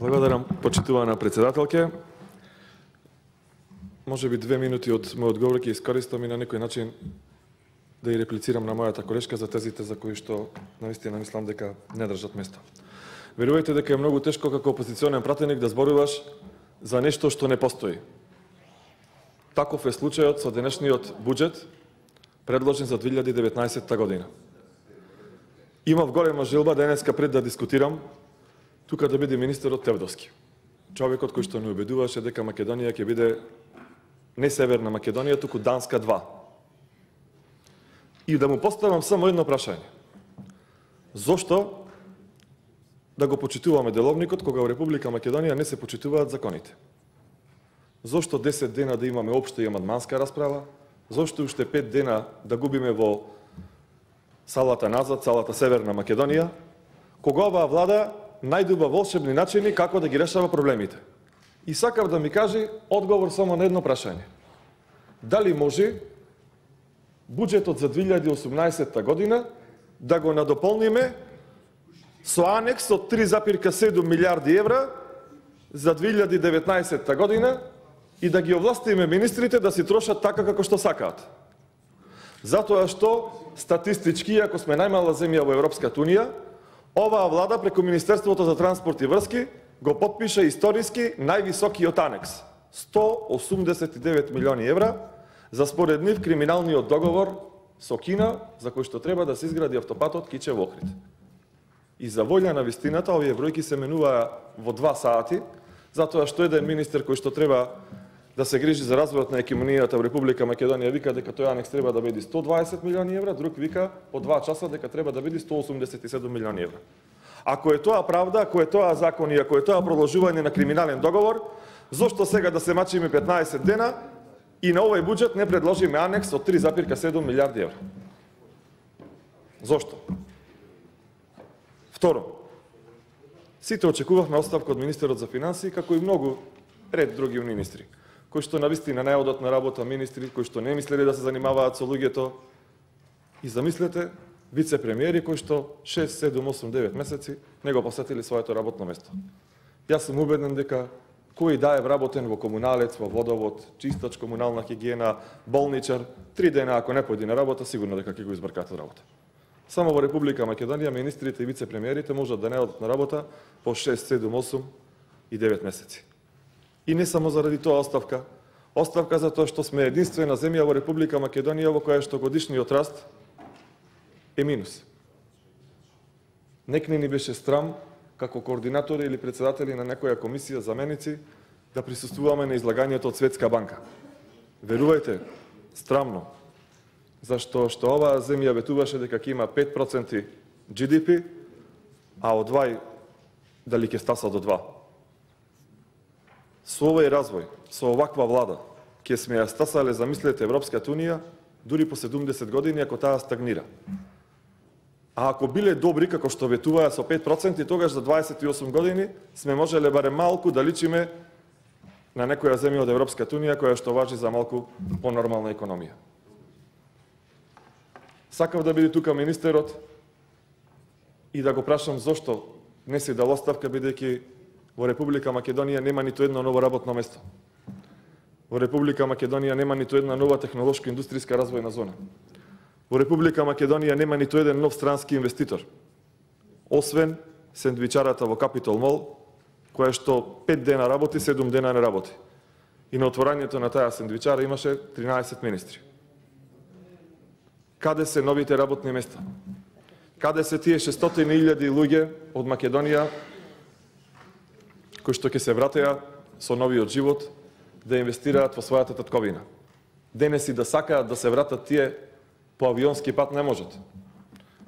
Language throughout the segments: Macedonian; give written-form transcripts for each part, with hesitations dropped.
Благодарам, почитувана председателке. Може би 2 минути од мојот говор ќе искористам и на некој начин да ја реплицирам на мојата колешка за тезите за кои што наистина мислам дека не држат место. Верувајте дека е многу тешко како опозиционен пратеник да зборуваш за нешто што не постои. Таков е случајот со денешниот буџет предложен за 2019 година. Имав голема желба денеска пред да дискутирам тука да биде министерот Тевдовски. Човекот кој што не убедуваше дека Македонија ќе биде не Северна Македонија, туку Данска 2. И да му поставам само едно прашање. Зошто да го почитуваме деловникот кога во Република Македонија не се почитуваат законите? Зошто 10 дена да имаме општа и амандманска расправа? Зошто уште 5 дена да губиме во салата назад, салата Северна Македонија, кога оваа влада најдува волшебни начини како да ги решава проблемите? И сакав да ми каже одговор само на едно прашање. Дали може буџетот за 2018 година да го надополниме со анекс од 3,7 милиарди евра за 2019 година и да ги овластиме министрите да си трошат така како што сакаат? Затоа што статистички, ако сме најмала земја во Европската Унија, оваа влада преку Министерството за транспорт и врски го потпиша историски највисокиот анекс – 189 милиони евра за според нив криминалниот договор со Кина, за кој што треба да се изгради автопатот Кичево-Охрид. И за волја на вистината, овие бројки се менуваа во 2 сати, затоа што еден министер кој што треба да се грижи за развојот на економијата во Република Македонија вика дека тој анекс треба да биде 120 милиони евра, друг вика по 2 часа дека треба да биде 187 милиони евра. Ако е тоа правда, ако е тоа закон и ако е тоа продолжување на криминален договор, зошто сега да се мачиме 15 дена и на овој буџет не предложиме анекс од 3,7 милиарди евра? Зошто? Второ, сите очекувавме оставка од министерот за финансии, како и многу ред други министри, кои што навистина не одат на работа, министри кои што не мислели да се занимаваат со луѓето. И замислете, вице-премиери кои што 6, 7, 8, 9 месеци не го посетили своето работно место. Јас сум убеден дека кој да е вработен во комуналец, во водовод, чистач, комунална хигиена, болничар, 3 дена ако не појде на работа, сигурно дека ќе го избркат од работа. Само во Република Македонија министрите и вице-премиерите можат да не одат на работа по 6, 7, 8 и 9 месеци. И не само заради тоа оставка. Оставка затоа што сме единствена земја во Република Македонија во која што годишниот раст е минус. Некне ни беше срам, како координатори или председатели на некоја комисија заменици, да присуствуваме на излагањето од Светска банка. Верувајте, страмно. Зашто што оваа земја ветуваше дека ќе има 5% GDP, а од 2 дали ќе стаса до 2. Со овој развој, со оваква влада, ќе сме ја стасале, замислете, Европската Унија, дури по 70 години, ако таа стагнира. А ако биле добри, како што ветуваа со 5%, тогаш за 28 години сме можеле барем малку да личиме на некоја земја од Европската Унија, која што важи за малку понормална економија. Сакав да биде тука министерот и да го прашам зошто не си дал оставка, бидејќи во Република Македонија нема ниту едно ново работно место. Во Република Македонија нема ниту една нова технолошко-индустријска развојна зона. Во Република Македонија нема ниту еден нов странски инвеститор, освен сендвичарата во Капитол Мол, која што 5 дена работи, 7 дена не работи. И на отворањето на таа сендвичара имаше 13 министри. Каде се новите работни места? Каде се тие 600.000 луѓе од Македонија кои што ќе се вратеа со новиот живот да инвестираат во својата татковина? Денес и да сакаат да се вратат тие по авионски пат не можат.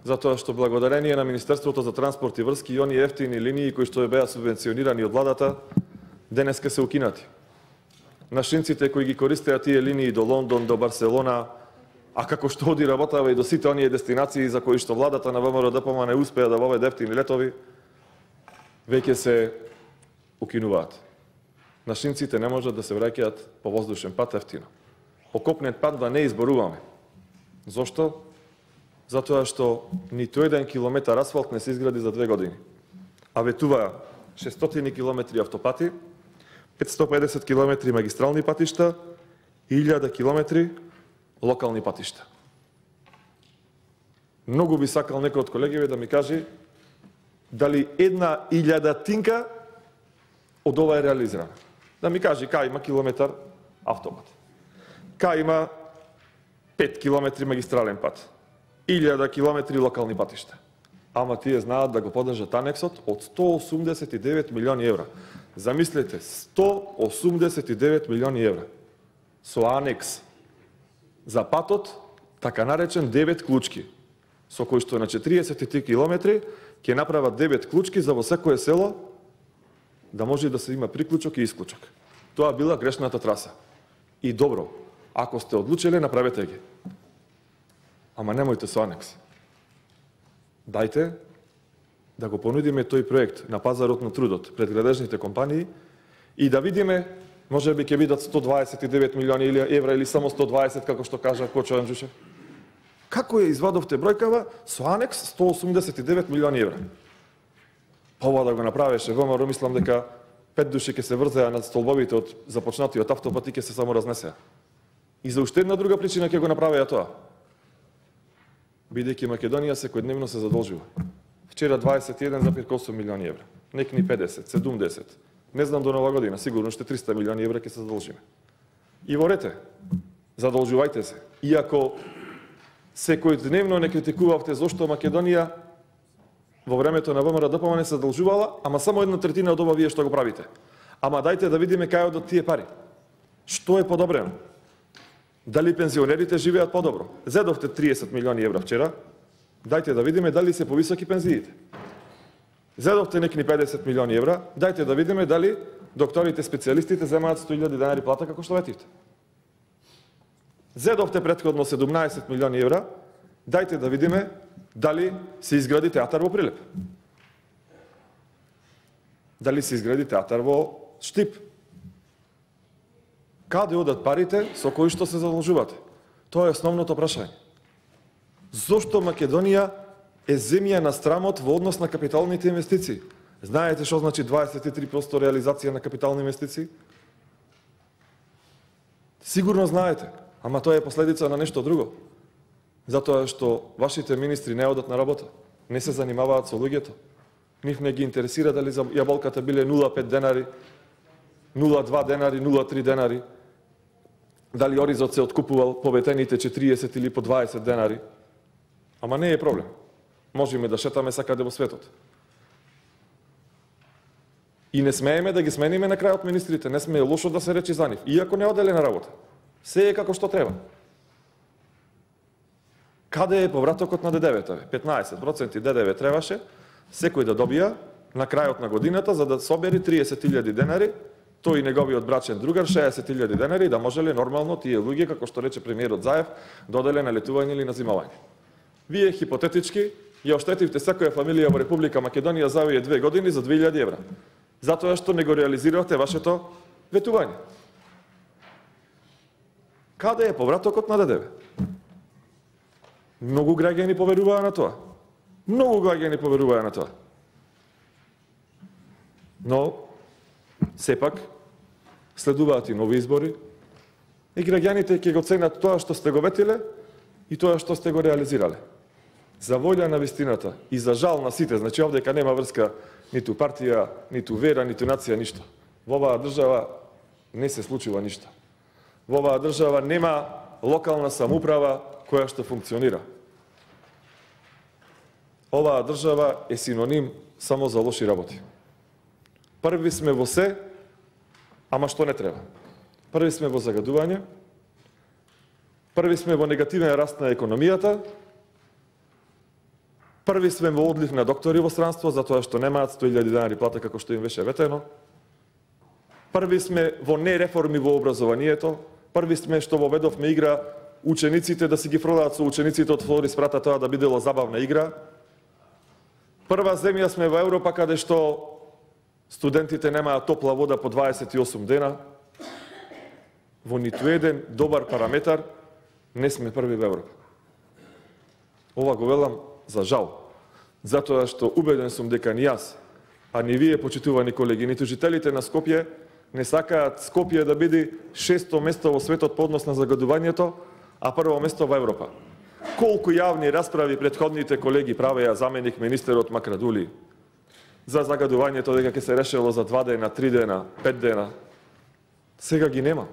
Затоа што благодарение на Министерството за транспорт и врски и оние ефтини линии кои што беа субвенционирани од владата, денеска се укинати. Нашинците кои ги користеа тие линии до Лондон, до Барселона, а како што оди работава и до сите оние дестинации за кои што владата на ВМРО-ДПМН не успеа да воведе ефтини летови, веќе се укинуваат. Нашинците не можат да се враќаат по воздушен пат ефтино. По копнен пат да не изборуваме. Зошто? Затоа што ниту еден километар асфалт не се изгради за 2 години. А ветуваа 600 километри автопати, 550 километри магистрални патишта и 1000 километри локални патишта. Многу би сакал некој од колегиве да ми каже дали 1.000 од ова е реализирана. Да ми каже кај има километар автопат, кај има 5 километри магистрален пат, 1000 километри локални патишта. Ама тие знаат да го подржат анексот од 189 милиони евра. Замислете, 189 милиони евра. Со анекс за патот, така наречен 9 клучки, со кој што на 43 километри ќе направат 9 клучки за во секое село да може да се има приклучок и исклучок. Тоа била грешната траса. И добро, ако сте одлучили, направете ги. Ама немојте со анекс. Дајте да го понудиме тој проект на пазарот на трудот пред градежните компании и да видиме, може би ќе бидат 129 милиони евра или само 120, како што кажа Кочо Анджушев. Како ја извадовте бројкава со анекс 189 милиони евра? Па ова да го направеше ВМРО, мислам дека 5 души ќе се врзеа над столбовите од започнатиот автопат и ќе се само разнесеа. И за уште една друга причина ќе го направеа тоа. Бидејќи Македонија секојдневно се задолжува. Вчера 21,8 милиони евра, некни 50, 70. Не знам до нова година, сигурно ще 300 милиони евра ќе се задолжиме. И ворете, задолжувајте се. Иако секојдневно не критикувавте зошто Македонија во времето на ВМРО-ДПМН не се задолжувала, ама само 1/3 од ова вие што го правите. Ама дајте да видиме кај одат тие пари. Што е подобрено? Дали пензионерите живеат подобро? Зедовте 30 милиони евра вчера, дајте да видиме дали се повисоки пензиите. Зедовте некни 50 милиони евра, дајте да видиме дали докторите, специјалистите земаат 100.000 денари плата како што ветивте. Зедовте претходно 17 милиони евра, дајте да видиме дали се изгради театар во Прилеп. Дали се изгради театар во Штип. Каде одат парите со кои што се задолжувате? Тоа е основното прашање. Зошто Македонија е земја на страмот во однос на капиталните инвестиции? Знаете што значи 23% реализација на капитални инвестиции? Сигурно знаете, ама тоа е последица на нешто друго. Затоа што вашите министри не одат на работа, не се занимаваат со луѓето. Нив не ги интересира дали за јаболката биле 0,5 денари, 0,2 денари, 0,3 денари, дали оризот се откупувал по ветените 40 или по 20 денари. Ама не е проблем. Можеме да шетаме сакаде во светот. И не смееме да ги смениме на крајот министрите, не смее лошо да се речи за нив, иако не оделе на работа. Се е како што треба. Каде е повратокот на ДДВ-та? 15% ДДВ требаше секој да добија на крајот на годината за да собери 30.000 денари, тој и неговиот брачен другар 60.000 денари, да можеле нормално тие луѓе, како што рече премиерот Заев, да оделе на летување или на зимување. Вие хипотетички ја оштетивте секоја фамилија во Република Македонија за овие 2 години за 2.000 евра. Затоа што не го реализиравте вашето ветување. Каде е повратокот на ДДВ? Многу граѓани поверуваа на тоа. Многу граѓани поверуваа на тоа. Но, сепак, следуваат и нови избори и граѓаните ќе го ценат тоа што сте го ветиле и тоа што сте го реализирале. За волја на вистината и за жал на сите, значи овдека нема врска ниту партија, ниту вера, ниту нација, ништо. Во оваа држава не се случува ништо. Во оваа држава нема локална самоуправа која што функционира. Оваа држава е синоним само за лоши работи. Први сме во се, ама што не треба. Први сме во загадување, први сме во негативен раст на економијата, први сме во одлив на доктори во странство, затоа што немаат 100.000 денари плата како што им беше ветено, први сме во нереформи во образованието, први сме што воведовме игра учениците да си ги фрлаат со учениците од втори спрата тоа да бидело забавна игра, прва земја сме во Европа каде што студентите немаат топла вода по 28 дена. Во ниту еден добар параметар не сме први во Европа. Ова го велам за жал, затоа што убеден сум дека ни јас, А ни вие, почитувани колеги, ниту жителите на Скопје не сакаат Скопје да биде 600 место во светот по однос на загадувањето, а прво место во Европа. Колку јавни расправи претходните колеги правеа заменик министерот Макрадули за загадувањето дека ќе се решило за 2 дена, 3 дена, 5 дена. Сега ги нема.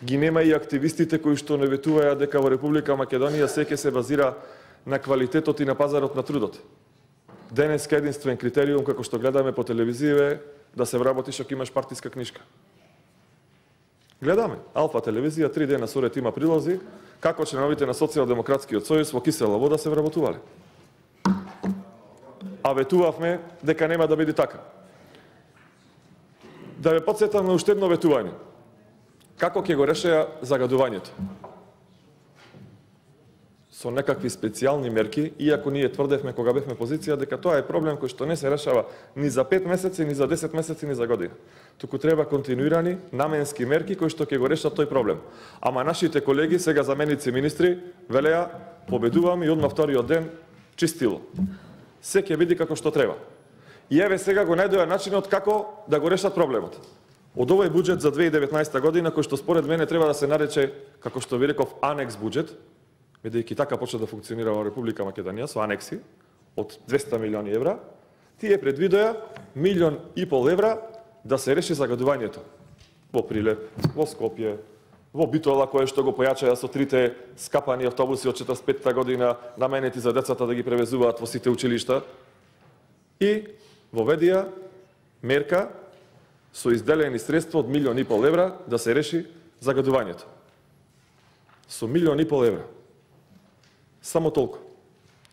Ги нема и активистите кои што наветуваат дека во Република Македонија се ќе се базира на квалитетот и на пазарот на трудот. Денеска единствен критериум, како што гледаме по телевизија, е да се вработиш ако имаш партиска книжка. Гледаме. Алфа телевизија 3 дена сурет има прилози како членовите на Социјалдемократскиот сојуз во кисела вода се вработувале. А ветувавме дека нема да биде така. Да ве потсетам на уште едно ветување. Како ќе го решеа загадувањето? Со некакви специјални мерки, иако ние тврдевме кога бевме позиција дека тоа е проблем кој што не се решава ни за 5 месеци, ни за 10 месеци, ни за година. Туку треба континуирани наменски мерки кои што ќе го решат тој проблем. Ама нашите колеги, сега заменици министри, велеа победуваме и одма вториот ден чистило. Се ќе биде како што треба. И еве сега го најдоа начинот како да го решат проблемот. Од овој буџет за 2019 година, кој што според мене треба да се нарече, како што ви реков, анекс буџет, бидејќи така почна да функционира во Република Македонија со анекси од 200 милиони евра, тие предвидоа 1,5 милион евра да се реши загадувањето во Прилеп, во Скопје, во Битола, кое што го појачаја со 3 скапани автобуси од 45-та година, наменети за децата да ги превезуваат во сите училишта, и воведија мерка со изделени средства од 1,5 милион евра да се реши загадувањето. Со 1,5 милион евра. Само толку.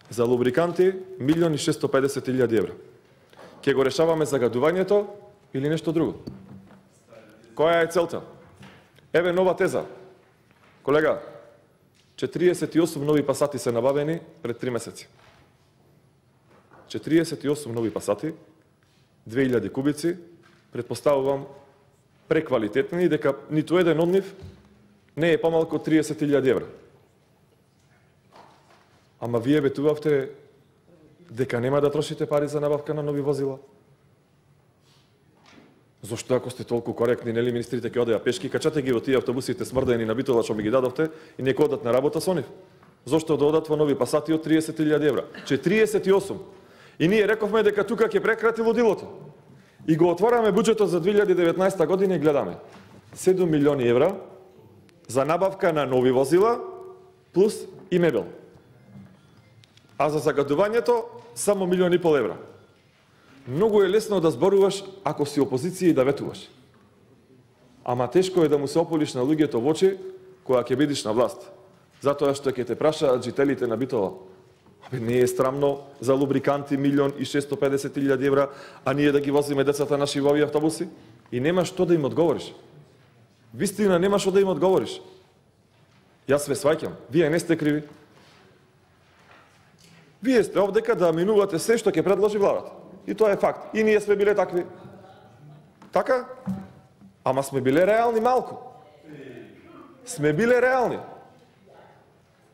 За лубриканти 1,650,000 евра. Ке го решаваме загадувањето или нешто друго? Која е целта? Еве нова теза. Колега, 48 нови пасати се набавени пред 3 месеци. 48 нови пасати, 2000 кубици, предпоставувам преквалитетни, дека ниту еден од нив не е помалку од 30,000 евра. Ама вие ветувавте дека нема да трошите пари за набавка на нови возила. Зошто ако сте толку коректни, нели министрите ќе одеа пешки, качате ги во тие автобусите смрдени на Битола што ми ги дадовте и нека одат на работа со нив. Зошто да одат во нови пасати од 30,000 евра? 48. И ние рековме дека тука ќе прекрати лудилото. И го отвараме буџетот за 2019 година и гледаме 7 милиони евра за набавка на нови возила плюс и мебел. А за загадувањето само 1,5 милион евра. Многу е лесно да зборуваш ако си опозиција и да ветуваш. Ама тешко е да му се ополиш на луѓето во очи кога ќе бидеш на власт. Затоа што ќе те прашаат жителите на Битола. Абе, не е срамно за лубриканти 1,650,000 евра, а ние да ги возиме децата наши во овие автобуси? И нема што да им одговориш. Вистина нема што да им одговориш. Јас ве сваќам. Вие не сте криви. Вие сте овдека да минувате се што ќе предложи владата. И тоа е факт. И ние сме биле такви. Така? Ама сме биле реални малку. Сме биле реални.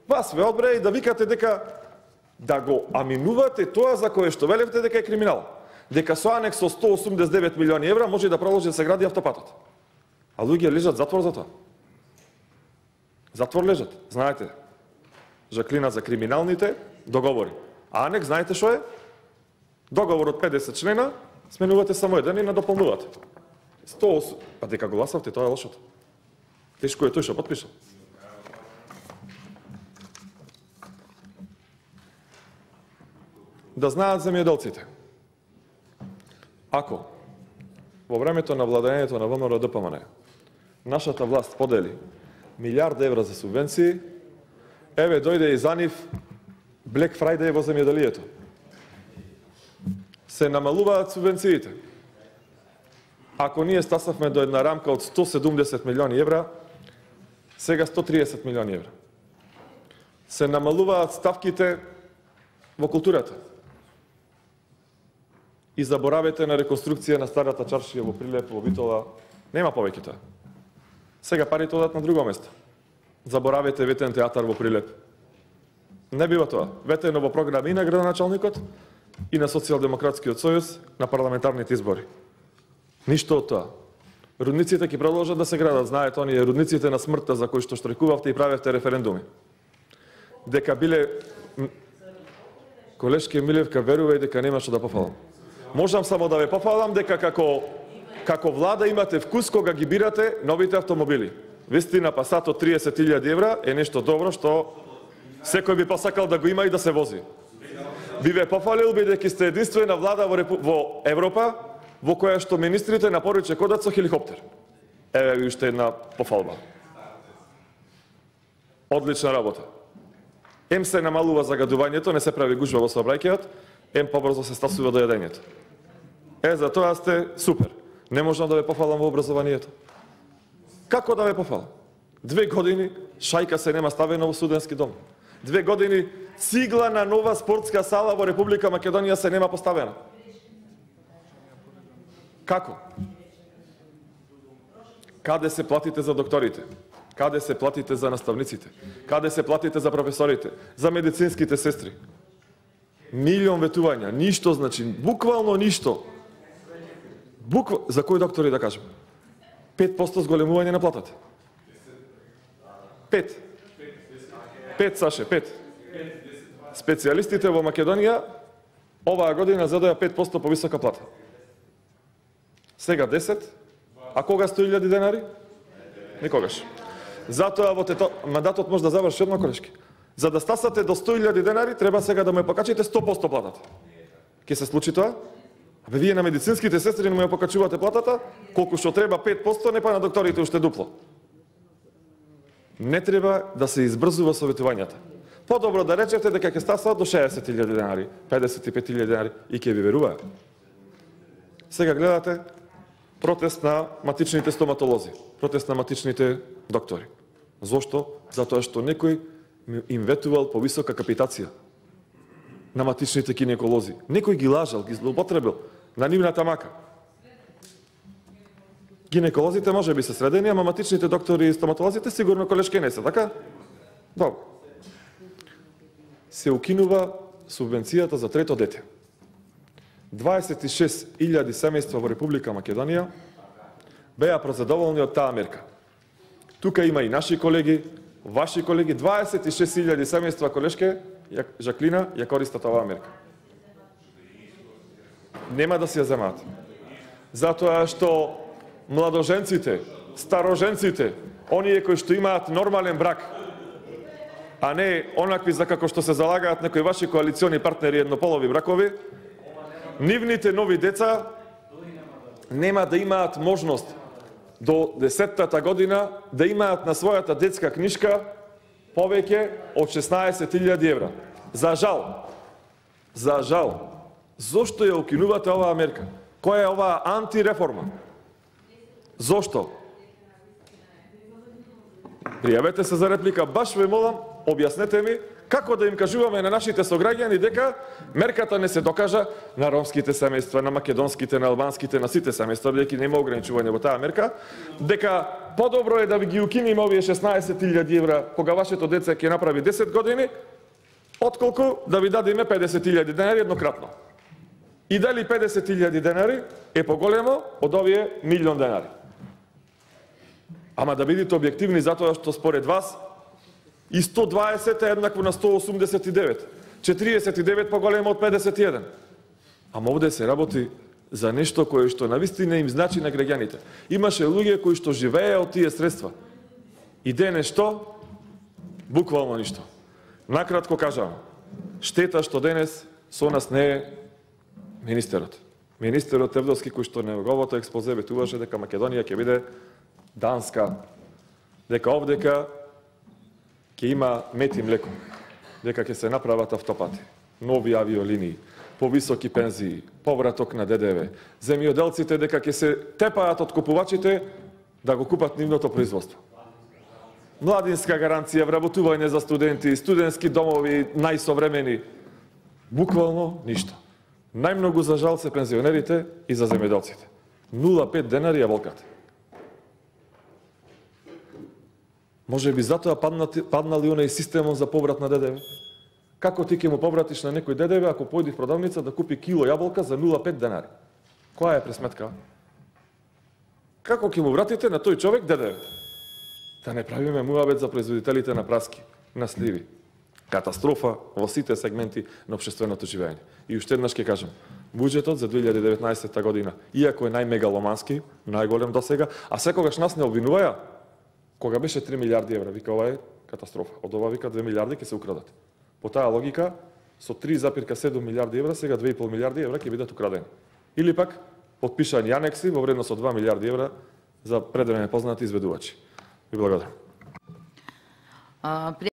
Вас ве одбре и да викате дека да го аминувате тоа за кое што велевте дека е криминал. Дека со анекс со 189 милиони евра може да продолжи да се гради автопатот. А луѓе лежат затвор за тоа. Затвор лежат. Знаете, Жаклина за криминалните договори. А анекс, знаете што е? Договор од 50 члена, сменувате само еден и надополнувате. 108. Па дека го гласавте, тоа е лошото. Тешко е тој што потпишал. Да знаат земјоделците. Ако во времето на владењето на ВМРО ДПМН нашата власт подели 1 милиард евра за субвенции, еве дојде и за нив Black Friday во земјоделието. Се намалуваат субвенциите. Ако ние стасавме до една рамка од 170 милиони евра, сега 130 милиони евра. Се намалуваат ставките во културата. И заборавете на реконструкција на старата чаршија во Прилеп, во Битола. Нема повеќе тоа. Сега парите одат на друго место. Заборавете ветен театар во Прилеп. Не бива тоа. Ветено во програми и на градоначалникот, и на Социјалдемократскиот сојуз на парламентарните избори. Ништо од тоа. Рудниците ќе продолжат да се градат, знаете, оние рудниците на смртта за кои што штрекувавте и правевте референдуми. Дека биле... Колешке Милевка, верувај дека нема што да пофалам. Можам само да ве пофалам дека како влада имате вкус кога ги бирате новите автомобили. Вистина, Пасат од 30.000 евра е нешто добро што секој би посакал да го има и да се вози. Би ве пофалил бидејќи сте единствена влада во Европа во која што министрите на поручек одат со хеликоптер. Еве ви уште една пофалба. Одлична работа. Ем се намалува загадувањето, не се прави гужва во сообраќајот, ем побрзо се стасува до јадењето. За тоа сте супер. Не можам да ве пофалам во образованието. Како да ве пофалам? 2 години шајка се нема ставена во студентски дом. 2 години цигла на нова спортска сала во Република Македонија се нема поставена. Како? Каде се платите за докторите? Каде се платите за наставниците? Каде се платите за професорите? За медицинските сестри? Милион ветувања, ништо, значи, буквално ништо. За кои доктори да кажем? 5% зголемување на платата. 5, Саше, 5. Специјалистите во Македонија оваа година задоја 5% повисока плата. Сега 10, а кога 100.000 денари? Никогаш. Затоа во мандатот може да заврши одма, колешки. За да стасате до 100.000 денари, треба сега да му ја покачите 100% платата. Ке се случи тоа? Абе, вие на медицинските сестри не му ја покачувате платата, колку што треба 5%, не па на докторите уште дупло. Не треба да се избрзува советувањата. Подобро да речете дека ќе стасат до 60.000 денари, 55.000 денари и ќе ви веруваат. Сега гледате протест на матичните стоматолози, протест на матичните доктори. Зошто? Затоа што некој им ветувал повисока капитација на матичните гинеколози. Некој ги лажал, ги злоупотребил на нивната мака. Гинеколозите може би се средени, ама матичните доктори и стоматолозите сигурно, колешки, не се, така? Добро. Се укинува субвенцијата за трето дете. 26.000 семејства во Република Македонија беа прозадоволни од таа мерка. Тука има и наши колеги, ваши колеги, 26.000 семејства, колешке, Жаклина, ја користат оваа мерка. Нема да си ја земаат. Затоа што младоженците, староженците, оние кои што имаат нормален брак, а не онакви за како што се залагаат некои ваши коалициони партнери еднополови бракови, нивните нови деца нема да имаат можност до 10-та година да имаат на својата детска книжка повеќе од 16.000 евра. За жал, зошто ја укинувате оваа мерка? Која е оваа антиреформа? Зошто? Пријавете се за реплика, баш ве молам, објаснете ми како да им кажуваме на нашите сограѓани дека мерката не се докажа на ромските семејства, на македонските, на албанските, на сите семејства, бидејќи нема ограничување во таа мерка, дека подобро е да ви ги укинеме овие 16.000 евра кога вашето деце ќе направи 10 години, отколку да ви дадеме 50.000 денари еднократно. И дали 50.000 денари е поголемо од овие 1.000.000 денари. Ама да бидите објективни, затоа што според вас и 120 е еднакво на 189. 49 поголемо од 51. Ама овде се работи за нешто кое што навистина им значи на граѓаните. Имаше луѓе кои што живееа од тие средства. И денес што? Буквално ништо. Накратко кажам, штета што денес со нас не е министерот. Министерот Тевдовски, кој што неговото експозе ветуваше дека Македонија ќе биде Данска, дека овдека ќе има мет и млеко, дека ќе се направат автопати, нови авиолинии, повисоки пензии, повраток на ДДВ, земјоделците дека ќе се тепаат од купувачите да го купат нивното производство. Младинска гаранција, вработување за студенти, студентски домови, најсовремени, буквално ништо. Најмногу за жал се пензионерите и за земјоделците. 0,5 денари ја волкате. Може би затоа паднали онај системот за поврат на ДДВ? Како ти ќе му повратиш на некој ДДВ ако појди в продавница да купи кило јаболка за 0,5 денари? Која е пресметка? Како ќе му вратите на тој човек ДДВ? Да не правиме муабет за производителите на праски, на сливи. Катастрофа во сите сегменти на општественото живење. И уште еднаш ќе кажам, буџетот за 2019 година, иако е најмегаломански, најголем досега, а секогаш нас не обвинуваја, кога беше 3 милиарди евра, вика ова е катастрофа. Од ова вика 2 милиарди ќе се украдат. По таа логика, со 3,7 милиарди евра, сега 2,5 милиарди евра ќе бидат украдени. Или пак, подпишани анекси во вредност од 2 милиарди евра за предварено непознати изведувачи. Ви благодарам.